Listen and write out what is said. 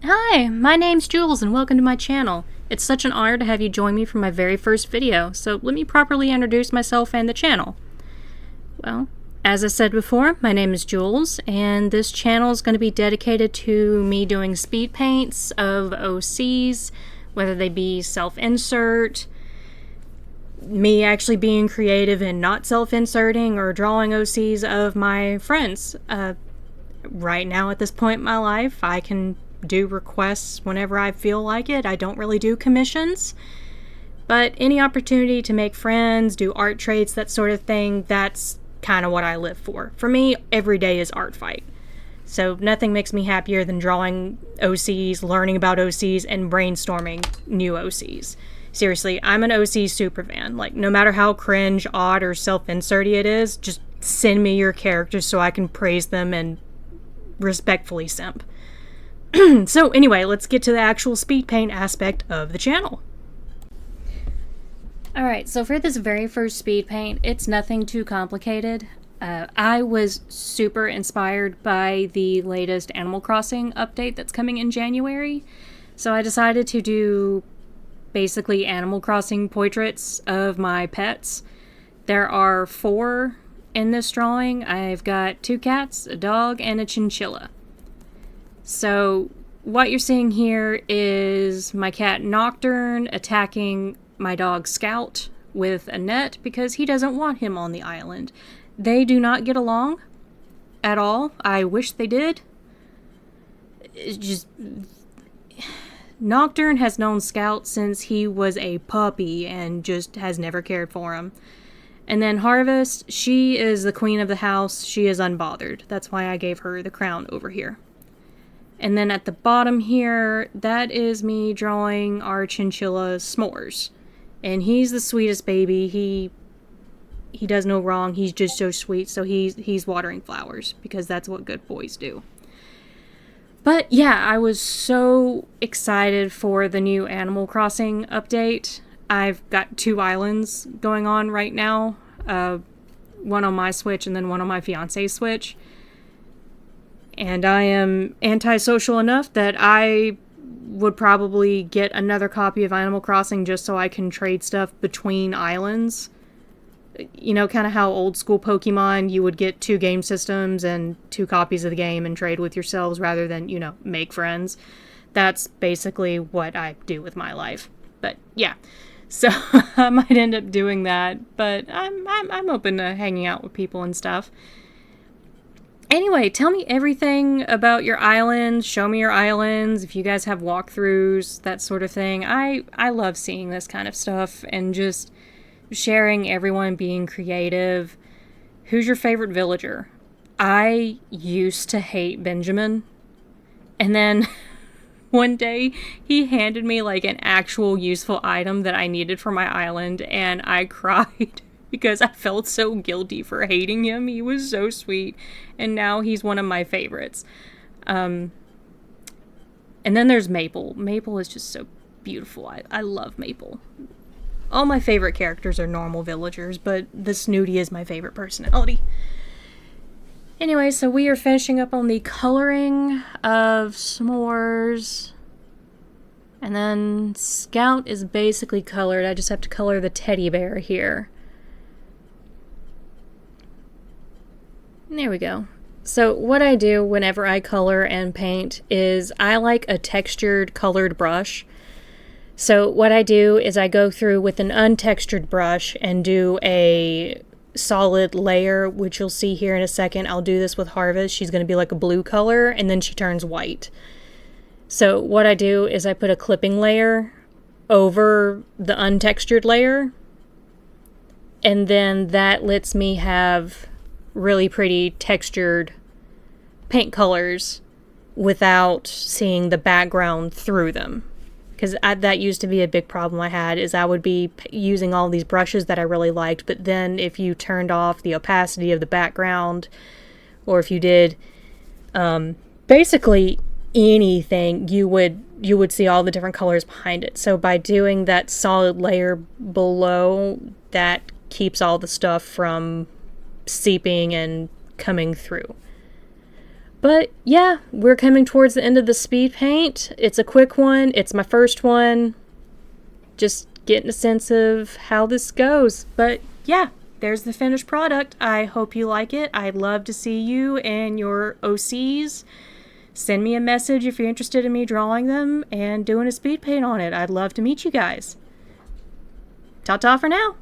Hi, my name's Jules and welcome to my channel. It's such an honor to have you join me for my very first video, so let me properly introduce myself and the channel. Well, as I said before, my name is Jules, and this channel is going to be dedicated to me doing speed paints of OCs, whether they be self-insert, me actually being creative and not self-inserting, or drawing OCs of my friends. Right now at this point in my life, I can do requests whenever I feel like it. I don't really do commissions, but any opportunity to make friends, do art trades, that sort of thing, that's kind of what I live for. For me, every day is art fight. So nothing makes me happier than drawing OCs, learning about OCs, and brainstorming new OCs. Seriously, I'm an OC superfan. Like, no matter how cringe, odd, or self-inserty it is, just send me your characters so I can praise them and respectfully simp. So anyway, let's get to the actual speed paint aspect of the channel. Alright, so for this very first speed paint, it's nothing too complicated. I was super inspired by the latest Animal Crossing update that's coming in January, so I decided to do basically Animal Crossing portraits of my pets. There are 4 in this drawing. I've got 2 cats, a dog, and a chinchilla. So what you're seeing here is my cat Nocturne attacking my dog Scout with a net because he doesn't want him on the island. They do not get along at all. I wish they did. It's just... Nocturne has known Scout since he was a puppy and just has never cared for him. And then Harvest, she is the queen of the house. She is unbothered. That's why I gave her the crown over here. And then at the bottom here, that is me drawing our chinchilla S'mores. And he's the sweetest baby. He does no wrong. He's just so sweet. So he's watering flowers because that's what good boys do. But yeah, I was so excited for the new Animal Crossing update. I've got 2 islands going on right now. One on my Switch and then one on my fiance's Switch. And I am antisocial enough that I would probably get another copy of Animal Crossing just so I can trade stuff between islands. You know, kind of how old school Pokemon, you would get 2 game systems and 2 copies of the game and trade with yourselves rather than, you know, make friends. That's basically what I do with my life. But yeah, so I might end up doing that, but I'm open to hanging out with people and stuff. Anyway, tell me everything about your islands. Show me your islands. If you guys have walkthroughs, that sort of thing. I love seeing this kind of stuff and just sharing everyone being creative. Who's your favorite villager? I used to hate Benjamin. And then one day he handed me like an actual useful item that I needed for my island and I cried. Because I felt so guilty for hating him. He was so sweet. And now he's one of my favorites. And then there's Maple. Maple is just so beautiful. I love Maple. All my favorite characters are normal villagers, but the Snooty is my favorite personality. Anyway, so we are finishing up on the coloring of S'mores. And then Scout is basically colored. I just have to color the teddy bear here. There we go. So what I do whenever I color and paint is I like a textured colored brush. So what I do is I go through with an untextured brush and do a solid layer, which you'll see here in a second. I'll do this with Harvest. She's going to be like a blue color and then she turns white. So what I do is I put a clipping layer over the untextured layer, and then that lets me have really pretty textured paint colors without seeing the background through them. Because that used to be a big problem I had, is I would be using all these brushes that I really liked, but then if you turned off the opacity of the background, or if you did basically anything, you would see all the different colors behind it. So by doing that solid layer below, that keeps all the stuff from seeping and coming through. But yeah, we're coming towards the end of the speed paint. It's a quick one. It's my first one. Just getting a sense of how this goes. But yeah, there's the finished product. I hope you like it. I'd love to see you and your OCs. Send me a message if you're interested in me drawing them and doing a speed paint on it. I'd love to meet you guys. Ta-ta for now.